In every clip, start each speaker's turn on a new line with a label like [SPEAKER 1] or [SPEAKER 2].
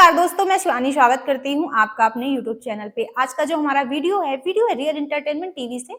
[SPEAKER 1] नमस्कार दोस्तों, मैं शिवानी स्वागत करती हूँ आपका अपने यूट्यूब चैनल पे। आज का जो हमारा वीडियो है रियल एंटरटेनमेंट टीवी से।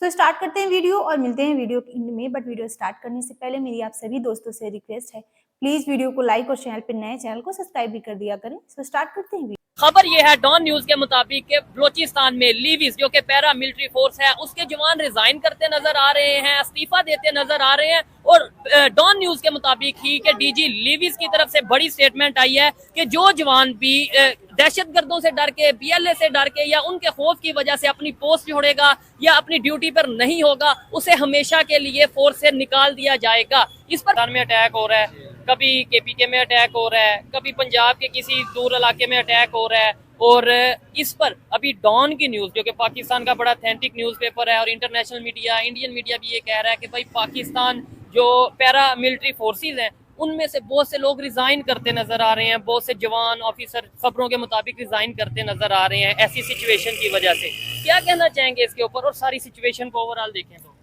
[SPEAKER 1] तो स्टार्ट करते हैं वीडियो और मिलते हैं वीडियो में। बट वीडियो स्टार्ट करने से पहले मेरी आप सभी दोस्तों से रिक्वेस्ट है, प्लीज वीडियो को लाइक और चैनल पे नए चैनल को सब्सक्राइब भी कर दिया करें। सो स्टार्ट करते हैं।
[SPEAKER 2] खबर ये है डॉन न्यूज के मुताबिक कि बलोचिस्तान में लीविस जो कि पैरा मिलिट्री फोर्स है उसके जवान रिजाइन करते नजर आ रहे हैं, इस्तीफा देते नजर आ रहे हैं। और डॉन न्यूज के मुताबिक ही कि डीजी लीविस की तरफ से बड़ी स्टेटमेंट आई है कि जो जवान भी दहशतगर्दों से डर के, बीएलए से डर के या उनके खौफ की वजह से अपनी पोस्ट छोड़ेगा या अपनी ड्यूटी पर नहीं होगा, उसे हमेशा के लिए फोर्स से निकाल दिया जाएगा। इस पर में अटैक हो रहा है, कभी केपीके में अटैक हो रहा है, कभी पंजाब के किसी दूर इलाके में अटैक हो रहा है। और इस पर अभी डॉन की न्यूज जो कि पाकिस्तान का बड़ा ऑथेंटिक न्यूज़पेपर है और इंटरनेशनल मीडिया, इंडियन मीडिया भी ये कह रहा है कि भाई पाकिस्तान जो पैरा मिलिट्री फोर्सेस हैं उनमें से बहुत से लोग रिजाइन करते नजर आ रहे हैं, बहुत से जवान ऑफिसर खबरों के मुताबिक रिजाइन करते नजर आ रहे हैं ऐसी सिचुएशन की वजह से। क्या कहना चाहेंगे इसके ऊपर और सारी सिचुएशन को ओवरऑल देखें तो?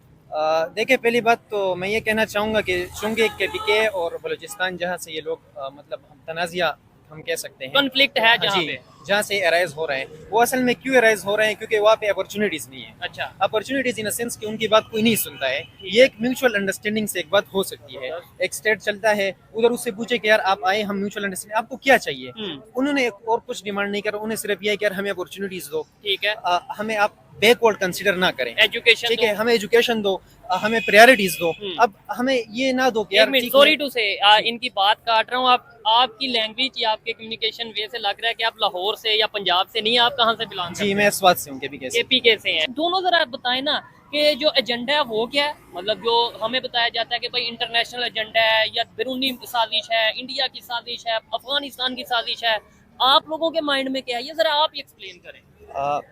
[SPEAKER 3] देखिए, पहली बात तो मैं ये कहना चाहूँगा कि चूंकि केपीके और बलूचिस्तान जहाँ से ये लोग मतलब तनाज़िया हम कह सकते हैं,
[SPEAKER 2] कॉन्फ्लिक्ट है जहाँ पे,
[SPEAKER 3] जहाँ से अराइज हो रहे हैं, वो असल में क्यों अराइज हो रहे हैं? क्योंकि वहाँ पे अपॉर्चुनिटीज़ नहीं है।
[SPEAKER 2] अच्छा,
[SPEAKER 3] अपॉर्चुनिटीज़ इन सेंस कि उनकी बात कोई नहीं सुनता है। ये एक म्यूचुअल अंडरस्टैंडिंग से एक बात हो सकती है। एक स्टेट चलता है, उधर उससे पूछे कि यार आप आए, हम म्यूचुअल अंडरस्टैंडिंग, आपको क्या चाहिए? उन्होंने और कुछ डिमांड नहीं करा, उन्हें सिर्फ यह कि यार हमें अपॉर्चुनिटीज़ दो,
[SPEAKER 2] ठीक है,
[SPEAKER 3] हमें आप बैकवर्ड कंसीडर ना करें,
[SPEAKER 2] एजुकेशन,
[SPEAKER 3] ठीक है, हमें एजुकेशन दो, हमें प्रायोरिटीज दो। अब हमें ये ना दो कि यार
[SPEAKER 2] सॉरी टू से इनकी बात काट रहा हूँ, आपकी लैंग्वेज या आपके कम्युनिकेशन वे से लग रहा है कि आप लाहौर से या पंजाब से नहीं, आप कहाँ से बिलोंग करते हैं?
[SPEAKER 3] जी, मैं स्वाद से हूँ,
[SPEAKER 2] केपीके से हैं। दोनों जरा आप बताएं ना कि जो एजेंडा है वो क्या है। मतलब जो हमें बताया जाता है कि भाई इंटरनेशनल एजेंडा है या बैरूनी साजिश है, इंडिया की साजिश है, अफगानिस्तान की साजिश है, आप लोगों के माइंड में क्या है, ये जरा आप एक्सप्लेन करें।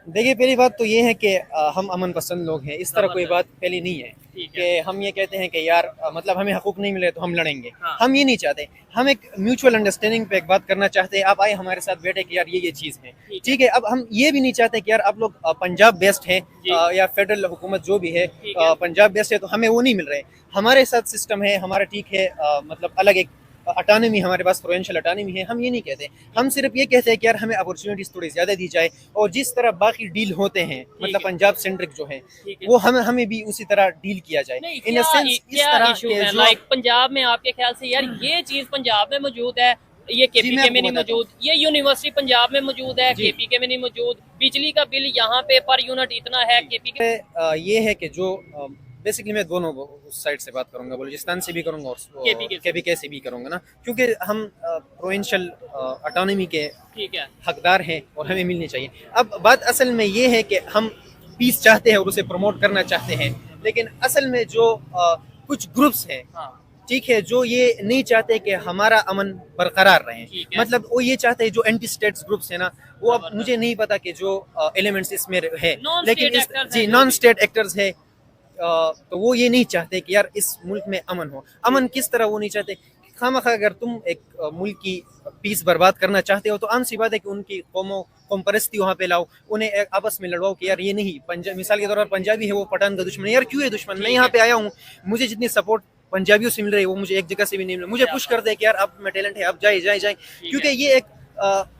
[SPEAKER 3] देखिए, पहली बात तो ये है कि हम अमन पसंद लोग हैं। इस तरह कोई बात पहली नहीं है कि हम ये कहते हैं कि यार मतलब हमें हकूक नहीं मिले तो हम लड़ेंगे।
[SPEAKER 2] हाँ।
[SPEAKER 3] हम ये नहीं चाहते। हम एक म्यूचुअल अंडरस्टैंडिंग पे एक बात करना चाहते हैं। आप आए हमारे साथ बैठे कि यार ये चीज़ है, ठीक है। अब हम ये भी नहीं चाहते कि यार आप लोग पंजाब बेस्ड है या फेडरल हुकूमत जो भी है पंजाब बेस्ड है, तो हमें वो नहीं मिल रहे। हमारे साथ सिस्टम है, हमारा ठीक है, मतलब अलग एक अटानमी, हमारे पास प्रोविंशियल अटानमी है। हम ये नहीं कहते, हम सिर्फ ये कहते हैं कि यार हमें अपॉर्चुनिटीज थोड़ी ज्यादा दी जाए और जिस तरह बाकी डील होते हैं मतलब पंजाब सेंट्रिक जो है वो हमें भी उसी तरह डील किया जाए। इन सेंस इस तरह के
[SPEAKER 2] लाइक पंजाब में आपके ख्याल से यार ये चीज पंजाब में मौजूद है, ये केपीके में नहीं मौजूद, ये यूनिवर्सिटी पंजाब में मौजूद है, केपीके में नहीं मौजूद, बिजली का बिल यहाँ पे पर यूनिट इतना है केपीके।
[SPEAKER 3] ये है कि जो बेसिकली मैं दोनों साइड से बात करूंगा, बलूचिस्तान से भी करूंगा और केपीके से भी करूंगा ना, क्योंकि हम प्रोविंशियल ऑटोनॉमी के हकदार हैं और हमें मिलनी चाहिए। अब बात असल में ये है कि हम पीस चाहते हैं और उसे प्रमोट करना चाहते हैं, लेकिन असल में जो कुछ ग्रुप्स हैं, ठीक है, जो ये नहीं चाहते कि हमारा अमन बरकरार रहे। मतलब वो ये चाहते हैं, जो एंटी स्टेट्स ग्रुप्स है ना, वो अब मुझे नहीं पता कि जो एलिमेंट्स इसमें है, लेकिन नॉन स्टेट एक्टर्स है, तो वो ये नहीं चाहते कि यार इस मुल्क में अमन हो। अमन किस तरह वो नहीं चाहते? खामखा अगर तुम एक मुल्क की पीस बर्बाद करना चाहते हो तो आम सी बात है कि उनकी कौम परस्ती वहाँ पे लाओ, उन्हें आपस में लड़वाओ कि यार ये नहीं, मिसाल के तौर पर पंजाबी है वो पठान का दुश्मन है। यार क्यों है दुश्मन? मैं यहाँ पे आया हूँ, मुझे जितनी सपोर्ट पंजाबियों से मिल रही है वो मुझे एक जगह से भी नहीं मिल रही। मुझे पुश कर दे कि यार आप में टैलेंट है, आप जाए, क्योंकि ये एक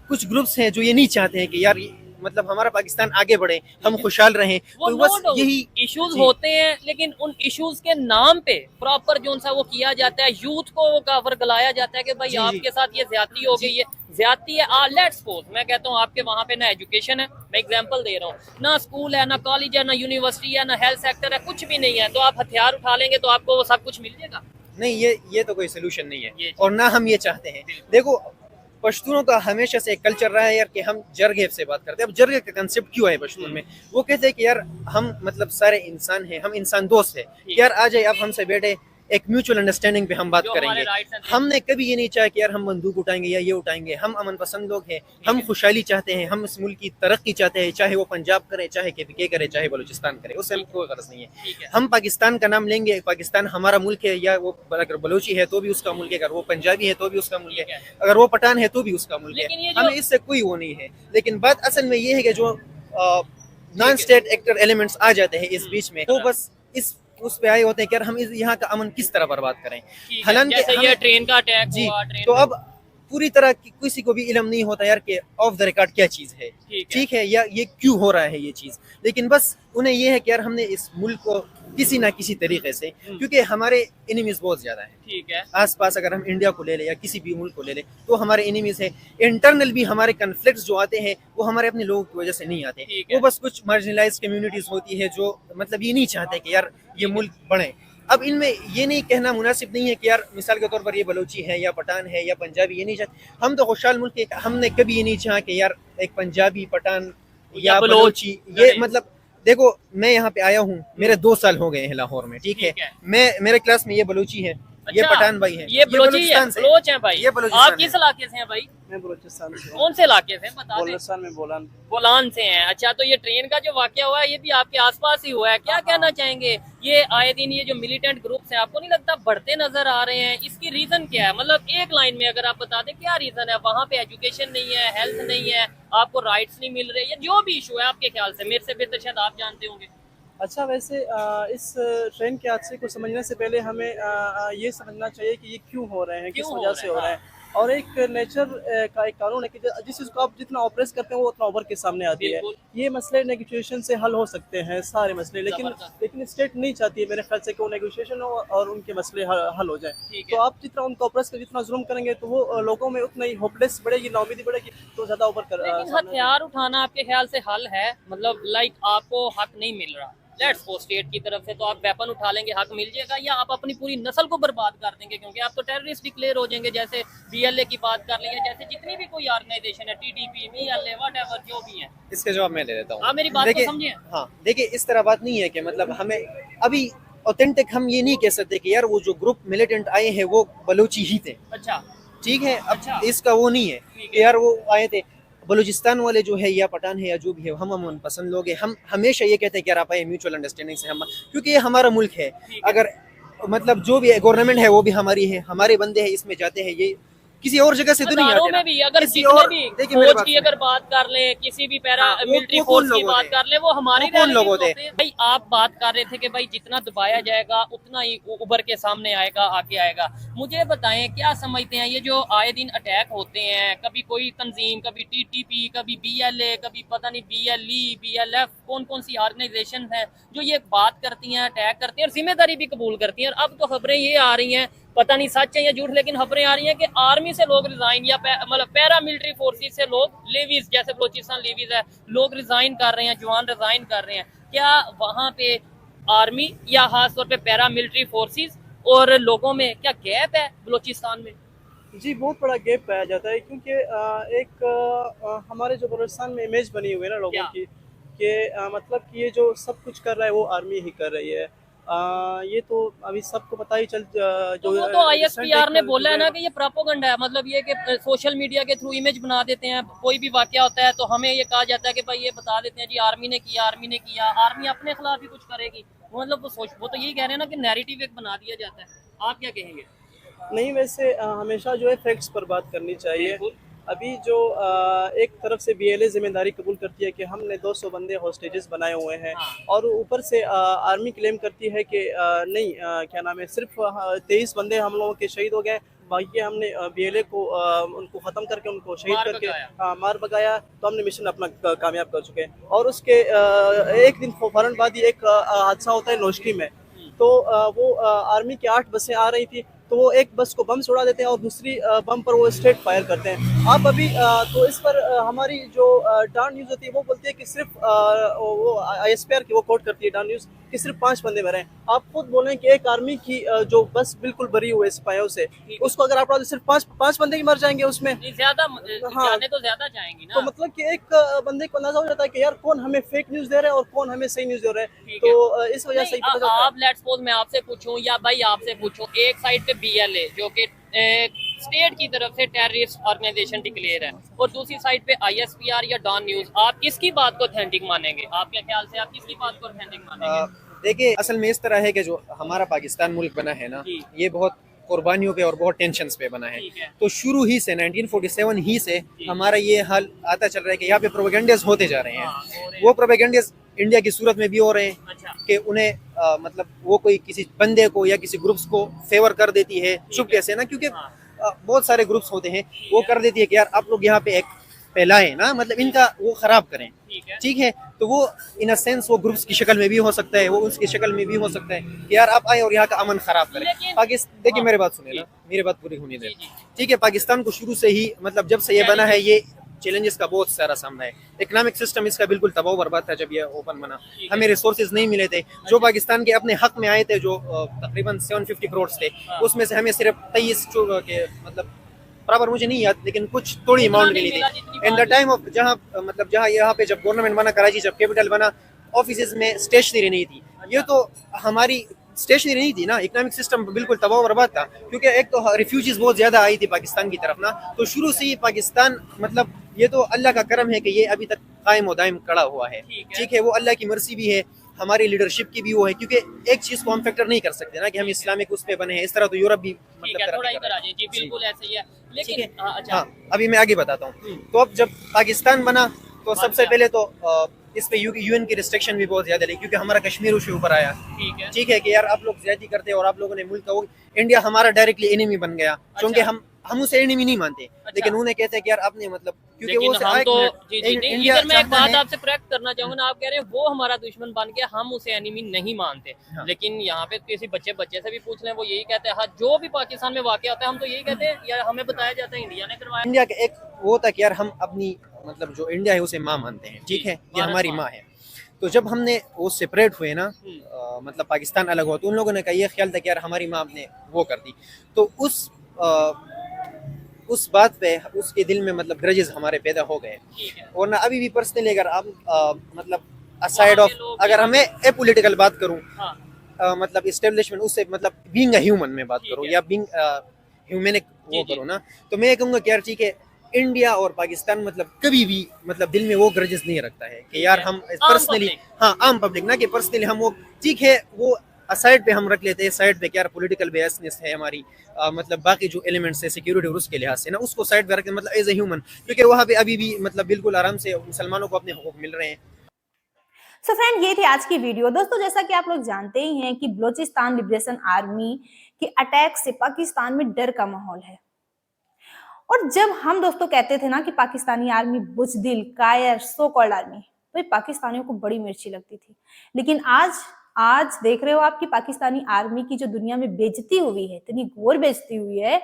[SPEAKER 3] कुछ ग्रुप्स हैं जो ये नहीं चाहते हैं कि यार मतलब हमारा पाकिस्तान आगे बढ़े, हम खुशहाल रहें। तो बस यही
[SPEAKER 2] इश्यूज होते हैं, लेकिन उन इश्यूज के नाम पे प्रॉपर जो सा वो किया जाता है, यूथ को वो काफर गलाया जाता है कि भाई आपके साथ ये ज्यादती हो गई है, ज्यादती है। लेट्स सपोज मैं कहता हूँ आपके वहाँ पे ना एजुकेशन है, मैं एग्जांपल दे रहा हूँ, ना स्कूल है, ना कॉलेज है, ना यूनिवर्सिटी है, ना हेल्थ सेक्टर है, कुछ भी नहीं है, तो आप हथियार उठा लेंगे तो आपको वो सब कुछ मिल जाएगा?
[SPEAKER 3] नहीं, ये तो कोई सोल्यूशन नहीं है और ना हम ये चाहते हैं। देखो, पश्तूनों का हमेशा से कल्चर रहा है यार कि हम जरगे से बात करते हैं। अब जरगे का कंसेप्ट क्यों है पश्तून में? वो कहते हैं कि यार हम मतलब सारे इंसान हैं, हम इंसान दोस्त हैं, यार आ जाए आप हमसे बैठे, एक म्यूचुअल अंडरस्टैंडिंग पे हम बात करेंगे। हमने कभी ये नहीं चाहा कि यार हम बंदूक उठाएंगे या ये उठाएंगे। हम अमन पसंद लोग हैं, हम खुशहाली चाहते हैं, हम इस मुल्क की तरक्की चाहते हैं, चाहे वो पंजाब करे, चाहे केपीके करे, चाहे बलूचिस्तान करे, उससे हमको कोई गर्ज नहीं है। हम पाकिस्तान का नाम लेंगे, पाकिस्तान हमारा मुल्क है, या वो अगर बलोची है तो भी उसका मुल्क है, अगर वो पंजाबी है तो भी उसका मुल्क है, अगर वो पठान है तो भी उसका मुल्क है। हमें इससे कोई वो नहीं है। लेकिन बात असल में ये है कि जो नॉन स्टेट एक्टर एलिमेंट्स आ जाते हैं इस बीच में, वो बस इस उस पे आए होते हैं कि यार हम यहाँ का अमन किस तरह बर्बाद करें। हालांकि
[SPEAKER 2] ये ट्रेन का अटैक
[SPEAKER 3] जी,
[SPEAKER 2] हुआ,
[SPEAKER 3] तो अब पूरी तरह किसी को भी इल्म नहीं होता यार कि ऑफ द रिकॉर्ड क्या चीज़ है, ठीक है, या ये क्यों हो रहा है ये चीज़। लेकिन बस उन्हें ये है कि यार हमने इस मुल्क को किसी ना किसी तरीके से, क्योंकि हमारे एनिमीज बहुत ज़्यादा हैं, ठीक है, आसपास अगर हम इंडिया को ले लें या किसी भी मुल्क को ले लें तो हमारे एनिमीज है। इंटरनल भी हमारे कन्फ्लिक्ट्स जो आते हैं वो हमारे अपने लोगों की वजह से नहीं आते, वो बस कुछ मार्जिनलाइज कम्युनिटीज़ होती है जो मतलब ये नहीं चाहते कि यार ये मुल्क बढ़े। अब इनमें ये नहीं कहना मुनासिब नहीं है कि यार मिसाल के तौर पर ये बलोची है या पठान है या पंजाबी, ये नहीं चाहते। हम तो खुशहाल मुल्क के, हमने कभी ये नहीं चाहा कि यार एक पंजाबी, पठान या बलोची, ये मतलब देखो मैं यहाँ पे आया हूँ, मेरे 2 साल हो गए हैं लाहौर में, ठीक है, मैं मेरे क्लास में ये बलोची है, ये पठान भाई है,
[SPEAKER 2] ये बलोचिस्तान से, बलोच हैं भाई,
[SPEAKER 3] ये बलोचिस्तान।
[SPEAKER 2] आप किस इलाके से हैं भाई?
[SPEAKER 4] मैं बलोचिस्तान से।
[SPEAKER 2] कौन से इलाके से बता दें?
[SPEAKER 4] बोलान में,
[SPEAKER 2] बोलान से हैं। अच्छा, तो ये ट्रेन का जो वाकया हुआ है ये भी आपके आसपास ही हुआ है, क्या कहना चाहेंगे? ये आए दिन ये जो मिलिटेंट ग्रुप्स हैं, आपको नहीं लगता बढ़ते नजर आ रहे हैं? इसकी रीजन क्या है? मतलब एक लाइन में अगर आप बता दें क्या रीजन है? वहाँ पे एजुकेशन नहीं है, हेल्थ नहीं है, आपको राइट्स नहीं मिल रहे, ये जो भी इशू है आपके ख्याल से, मेरे से बेहतर शायद आप जानते होंगे।
[SPEAKER 4] अच्छा, वैसे इस ट्रेन के हादसे को समझने से पहले हमें ये समझना चाहिए कि ये क्यों हो रहे हैं, किस वजह से हो रहे हैं। और एक नेचर का एक कानून है कि जिस चीज़ को आप जितना ऑपरेस करते हैं वो उतना उभर के सामने आती है। ये मसले नेगोशिएशन से हल हो सकते हैं, सारे मसले, लेकिन स्टेट नहीं चाहती है मेरे ख्याल से कि वो नेगोशिएशन हो और उनके मसले हल हो जाए। तो आप जितना उनको ऑपरेस कर, जितना जुल्म करेंगे तो वो लोगों में उतना ही होपलेस बढ़ेगी, नाउमीदी बढ़ेगी, तो ज़्यादा उभर कर।
[SPEAKER 2] लेकिन हथियार उठाना आपके ख्याल से हल है? मतलब लाइक आपको हक नहीं मिल रहा, लेट्स सपोज स्टेट की तरफ से, तो आप वेपन उठा लेंगे, हक मिल जाएगा, या आप अपनी पूरी नस्ल को बर्बाद कर देंगे क्योंकि आप तो टेररिस्ट डिक्लेयर हो जाएंगे? जैसे BLA की बात कर लेंगे, जैसे जितनी भी कोई ऑर्गेनाइजेशन है, TTP, BLA, व्हाटएवर जो भी है।
[SPEAKER 3] इसके जवाब मैं दे देता हूँ।
[SPEAKER 2] आप मेरी बात को समझिए।
[SPEAKER 3] हाँ, देखिए इस तरह बात नहीं है कि मतलब हमें अभी ऑथेंटिक हम ये नहीं कह सकते कि यार वो जो ग्रुप मिलिटेंट आए हैं वो बलूची ही थे।
[SPEAKER 2] अच्छा,
[SPEAKER 3] ठीक है, अब इसका वो नहीं है कि यार वो आए थे बलूचिस्तान वाले जो है या पठान है या जो भी है, हम अमन पसंद लोग हैं। हम हमेशा ये कहते हैं कि यार आप आए म्यूचुअल अंडरस्टैंडिंग से, हम, क्योंकि ये हमारा मुल्क है। अगर मतलब जो भी गवर्नमेंट है वो भी हमारी है, हमारे बंदे हैं, इसमें जाते हैं, ये किसी और जगह से तो नहीं आते।
[SPEAKER 2] में भी अगर जितने भी फौज की अगर बात कर ले, किसी भी पैरा मिलिट्री फोर्स की बात कर ले, वो हमारी लोग होते हैं। भाई आप बात कर रहे थे कि भाई जितना दबाया जाएगा उतना ही उभर के सामने आएगा, आगे आएगा। मुझे बताएं क्या समझते हैं ये जो आए दिन अटैक होते हैं, कभी कोई तंजीम, कभी TTP, कभी BLA, कभी पता नहीं BLE, BLF, कौन कौन सी ऑर्गेनाइजेशन है जो ये बात करती हैं, अटैक करती हैं और जिम्मेदारी भी कबूल करती हैं। और अब तो खबरें ये आ रही हैं, पता नहीं सच है या झूठ, लेकिन खबरें आ रही हैं कि आर्मी से लोग रिजाइन या मतलब पैरा मिलिट्री फोर्सेस से लोग, लेवीज जैसे बलोचिस्तान लेवीज है, लोग रिजाइन कर रहे हैं, जवान रिजाइन कर रहे हैं। क्या वहाँ पे आर्मी या खास तौर पे पैरा मिलिट्री फोर्सेस और लोगों में क्या गैप है बलोचिस्तान में?
[SPEAKER 4] जी, बहुत बड़ा गैप पाया जाता है, क्योंकि एक हमारे जो बलूचिस्तान में इमेज बनी हुई है ना लोगों की, कि मतलब कि ये जो सब कुछ कर रहा है वो आर्मी ही कर रही है। ये तो अभी सबको पता ही चल
[SPEAKER 2] जो वो तो ISPR ने बोला है ना कि ये प्रोपेगेंडा है, मतलब ये कि सोशल मीडिया के थ्रू इमेज बना देते हैं। कोई भी वाकया होता है तो हमें ये कहा जाता है कि भाई ये बता देते हैं जी आर्मी ने किया, आर्मी ने किया, आर्मी अपने खिलाफ ही कुछ करेगी। मतलब वो तो यही कह रहे हैं ना कि नैरेटिव एक बना दिया जाता है। आप क्या कहेंगे?
[SPEAKER 4] नहीं, वैसे हमेशा जो है फैक्ट्स पर बात करनी चाहिए। अभी जो एक तरफ से BLA जिम्मेदारी कबूल करती है कि हमने 200 बंदे हॉस्टेजेस बनाए हुए हैं, और ऊपर से आर्मी क्लेम करती है कि नहीं, क्या नाम है, सिर्फ 23 बंदे हम लोगों के शहीद हो गए, बाकी हमने BLA को उनको ख़त्म करके, उनको शहीद करके मार भगाया, तो हमने मिशन अपना कामयाब कर चुके हैं। और उसके एक दिन फ़ौरन बाद ही एक हादसा होता है नौशकी में। तो वो आर्मी की 8 बसें आ रही थी, तो वो एक बस को बम से उड़ा देते हैं और दूसरी बम पर वो स्ट्रेट फायर करते हैं। आप अभी तो इस पर हमारी जो डान न्यूज़ होती है वो बोलती है कि सिर्फ वो ISPR की वो कोट करती है डान न्यूज़ कि सिर्फ 5 बंदे मरे हैं। आप खुद बोल रहे हैं कि एक आर्मी की जो बस बिल्कुल भरी हुई है सिपाहियों से, उसको अगर आप सिर्फ 5 बंदे ही मर जाएंगे उसमें,
[SPEAKER 2] ज्यादा जाने तो ज्यादा जाएंगी ना।
[SPEAKER 4] तो मतलब कि एक बंदे को अंदाजा हो जाता है कि यार कौन हमें फेक न्यूज़ दे रहा है और कौन हमें सही न्यूज़ दे रहा है। तो इस वजह से
[SPEAKER 2] आप लेट्स सपोज मैं आपसे पूछूं या भाई आपसे पूछूं, एक साइड पे BLA जो कि स्टेट की तरफ से टेररिस्ट ऑर्गेनाइजेशन डिक्लेयर है, और दूसरी साइड पे ISPR या डॉन न्यूज़, आप किसकी बात को ऑथेंटिक मानेंगे? आपके ख्याल से आप किसकी बात को ऑथेंटिक मानेंगे?
[SPEAKER 3] देखिए असल में इस तरह है कि जो हमारा पाकिस्तान मुल्क बना है ना, ये बहुत कुर्बानियों पे और बहुत टेंशन्स पे बना है। तो शुरू ही से 1947 ही से हमारा ये हाल आता चल रहा है कि यहाँ पे प्रोपेगेंडास होते जा रहे हैं। वो प्रोपेगेंडास इंडिया की सूरत में भी हो रहे हैं कि उन्हें मतलब वो कोई किसी बंदे को या किसी ग्रुप्स को फेवर कर देती है चुपके से ना, क्योंकि बहुत सारे ग्रुप्स होते हैं, वो कर देती है कि यार आप लोग यहाँ पे एक फैलाएं ना, मतलब इनका वो खराब करें, ठीक है। तो वो इन अ सेंस वो ग्रुप्स की शक्ल में भी हो सकता है, वो उसकी शक्ल में भी हो सकता है कि यार आप आए और यहाँ का अमन खराब करें। पाकिस्तान, देखिए मेरी बात सुने ना, मेरी बात पूरी होने दें, ठीक है। पाकिस्तान को शुरू से ही मतलब जब से ये बना है, ये चैलेंजेस का बहुत सारा सामना है। इकोनॉमिक सिस्टम इसका बिल्कुल तबाह बर्बाद था जब ये ओपन बना, हमें रिसोर्सेज नहीं मिले थे जो पाकिस्तान के अपने हक में आए थे, जो तकरीबन 750 करोड़ थे, उसमें से हमें सिर्फ 23 के मतलब बराबर मुझे नहीं याद, लेकिन कुछ थोड़ी अमाउंट मिली थी इन द टाइम ऑफ, जहाँ मतलब जहाँ यहाँ पे जब गवर्नमेंट बना, कराची जब कैपिटल बना, ऑफिस में स्टेशनरी नहीं थी। ये तो हमारी स्टेशनरी नहीं थी ना, इकोनॉमिक सिस्टम बिल्कुल तबाह बर्बाद था, क्योंकि एक तो रिफ्यूजीज बहुत ज्यादा आई थी पाकिस्तान की तरफ ना। तो शुरू से ही पाकिस्तान मतलब ये तो अल्लाह का करम है कि ये अभी तक कायम और दायम खड़ा हुआ है, ठीक है। वो अल्लाह की मर्जी भी है, हमारी लीडरशिप की भी वो है, क्योंकि एक चीज को हम फैक्टर नहीं कर सकते ना कि हम इस्लामिक उस पे बने हैं, इस तरह तो यूरोप भी मतलब तरक्की कर रहा है।
[SPEAKER 2] जी बिल्कुल ऐसे ही है, लेकिन
[SPEAKER 3] हाँ अभी मैं आगे बताता हूँ। तो अब जब पाकिस्तान बना तो सबसे पहले तो इस पे यूएन की रिस्ट्रिक्शन भी बहुत ज्यादा रही, क्योंकि हमारा कश्मीर उसके ऊपर आया, ठीक है कि यार आप लोग ज्यादती करते हैं और आप लोगों ने मुल्क का, इंडिया हमारा डायरेक्टली एनिमी बन गया, क्योंकि हम उसे एनिमी नहीं मानते, लेकिन उन्हें कहते हैं कि यार आपने मतलब, क्योंकि वो
[SPEAKER 2] हम तो इंडिया मैं एक बात आपसे करेक्ट करना चाहूंगा ना, आप कह रहे हैं वो हमारा दुश्मन बन गया, हम उसे एनिमी नहीं मानते। हाँ। लेकिन यहाँ पे किसी बच्चे से भी पूछ लें, वो यही कहते हैं, हाँ जो भी पाकिस्तान में वाकया होता है हम तो यही कहते हैं यार, हमें बताया जाता है इंडिया ने करवाया।
[SPEAKER 3] इंडिया का एक वो था कि यार हम अपनी मतलब जो इंडिया है उसे माँ मानते हैं, ठीक है, ये हमारी माँ है। तो जब हमने वो सेपरेट हुए ना, मतलब पाकिस्तान अलग हुआ, तो उन लोगों ने कहा, ये ख्याल था कि यार हमारी माँ आपने वो कर दी। तो उस बात पे उसके दिल में मतलब ग्रजेस हमारे पैदा हो गए। और ना अभी भी पर्सनली अगर आप मतलब असाइड ऑफ, अगर हमें ए पॉलिटिकल बात करूं, मतलब इस्टेब्लिशमेंट उससे मतलब बीइंग अ ह्यूमन में बात करूं, या बीइंग ह्यूमैनिक वो करूं ना, तो मैं ये कहूँगा कि यार ठीक है, इंडिया और पाकिस्तान मतलब कभी भी मतलब दिल में वो ग्रजेस नहीं रखता है कि यार हम पर्सनली, हाँ आम पब्लिक ना, कि पर्सनली हम वो, ठीक है वो साइड पे हम रख लेते हैं, साइड पे क्या पॉलिटिकल बेयसनेस है हमारी, मतलब बाकी जो एलिमेंट्स है सिक्योरिटी और उसके लिहाज से ना, उसको साइड पे रख मतलब एज ए ह्यूमन, क्योंकि वहाँ पे अभी भी मतलब बिल्कुल आराम से मुसलमानों को अपने हुकूक मिल रहे हैं।
[SPEAKER 1] सो फ्रेंड, ये थी आज की वीडियो। दोस्तों जैसा कि आप लोग जानते ही हैं कि बलोचिस्तान लिबरेशन आर्मी के अटैक से पाकिस्तान में डर का माहौल है। और जब हम दोस्तों कहते थे ना कि पाकिस्तानी आर्मी बुजदिल, कायर, सो कॉल्ड आर्मी, तो ये पाकिस्तानियों को बड़ी मिर्ची लगती थी। लेकिन आज देख रहे हो आप कि पाकिस्तानी आर्मी की जो दुनिया में बेइज्जती हुई है, इतनी घोर बेइज्जती हुई है,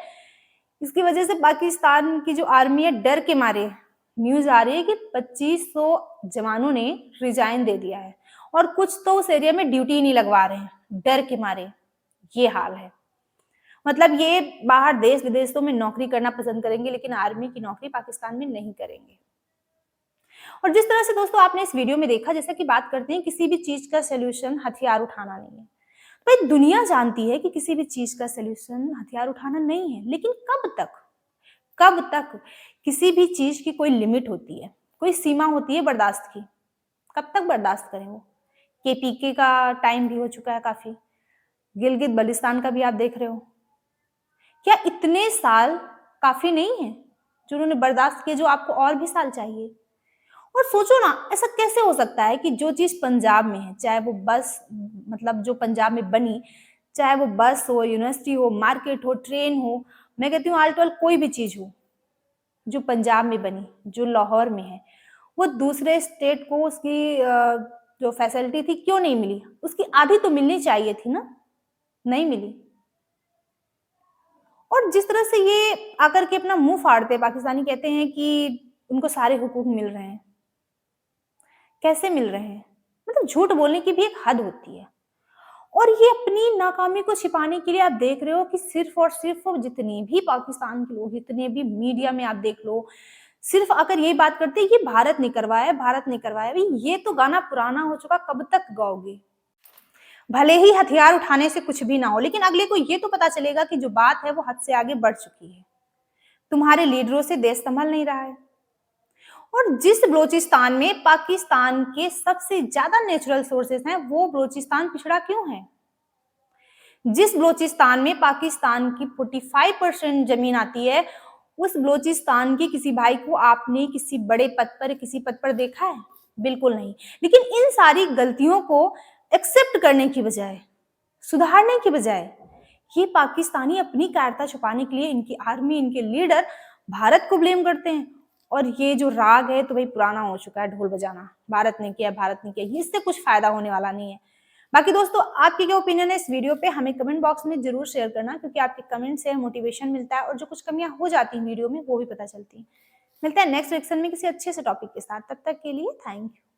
[SPEAKER 1] इसकी वजह से पाकिस्तान की जो आर्मी है डर के मारे, न्यूज आ रही है कि 2500 जवानों ने रिजाइन दे दिया है, और कुछ तो उस एरिया में ड्यूटी नहीं लगवा रहे हैं डर के मारे। ये हाल है, मतलब ये बाहर देश विदेशों में नौकरी करना पसंद करेंगे, लेकिन आर्मी की नौकरी पाकिस्तान में नहीं करेंगे। और जिस तरह से दोस्तों आपने इस वीडियो में देखा, जैसा कि बात करते हैं किसी भी चीज का सोल्यूशन हथियार उठाना नहीं है, भाई दुनिया जानती है कि किसी भी चीज का सोल्यूशन हथियार उठाना नहीं है, लेकिन कब तक किसी भी चीज की कोई लिमिट होती है, कोई सीमा होती है बर्दाश्त की, कब तक बर्दाश्त करें। वो केपीके का टाइम भी हो चुका है काफी, गिलगित बल्तिस्तान का भी आप देख रहे हो। क्या इतने साल काफी नहीं है जो उन्होंने बर्दाश्त किए, जो आपको और भी साल चाहिए? और सोचो ना, ऐसा कैसे हो सकता है कि जो चीज पंजाब में है, चाहे वो बस मतलब जो पंजाब में बनी, चाहे वो बस हो, यूनिवर्सिटी हो, मार्केट हो, ट्रेन हो, मैं कहती हूँ आल टोल कोई भी चीज हो जो पंजाब में बनी, जो लाहौर में है, वो दूसरे स्टेट को उसकी जो फैसिलिटी थी क्यों नहीं मिली? उसकी आधी तो मिलनी चाहिए थी ना, नहीं मिली। और जिस तरह से ये आकर के अपना मुंह फाड़ते हैं पाकिस्तानी, कहते हैं कि उनको सारे हुकूक मिल रहे हैं। कैसे मिल रहे हैं? मतलब झूठ बोलने की भी एक हद होती है। और ये अपनी नाकामी को छिपाने के लिए आप देख रहे हो कि सिर्फ और सिर्फ जितने भी पाकिस्तान के लोग, जितने भी मीडिया में आप देख लो, सिर्फ अगर यही बात करते हैं ये भारत नहीं करवाया, भारत नहीं करवाया। भाई ये तो गाना पुराना हो चुका, कब तक गाओगे? भले ही हथियार उठाने से कुछ भी ना हो, लेकिन अगले को ये तो पता चलेगा कि जो बात है वो हद से आगे बढ़ चुकी है, तुम्हारे लीडरों से देश संभल नहीं रहा है। और जिस बलोचिस्तान में पाकिस्तान के सबसे ज्यादा नेचुरल सोर्सेस हैं, वो बलोचिस्तान पिछड़ा क्यों है? जिस बलोचिस्तान में पाकिस्तान की 45% जमीन आती है, उस बलोचिस्तान के किसी भाई को आपने किसी बड़े पद पर, किसी पद पर देखा है? बिल्कुल नहीं। लेकिन इन सारी गलतियों को एक्सेप्ट करने की बजाय, सुधारने की बजाय, ये पाकिस्तानी अपनी कायरता छुपाने के लिए इनकी आर्मी, इनके लीडर भारत को ब्लेम करते हैं। और ये जो राग है तो भाई पुराना हो चुका है, ढोल बजाना, भारत ने किया, भारत ने किया, इससे कुछ फायदा होने वाला नहीं है। बाकी दोस्तों आपकी क्या ओपिनियन है इस वीडियो पे, हमें कमेंट बॉक्स में जरूर शेयर करना, क्योंकि आपके कमेंट से मोटिवेशन मिलता है और जो कुछ कमियां हो जाती हैं वीडियो में वो भी पता चलती है। मिलता है नेक्स्ट सेक्शन में किसी अच्छे से टॉपिक के साथ, तब तक के लिए थैंक यू।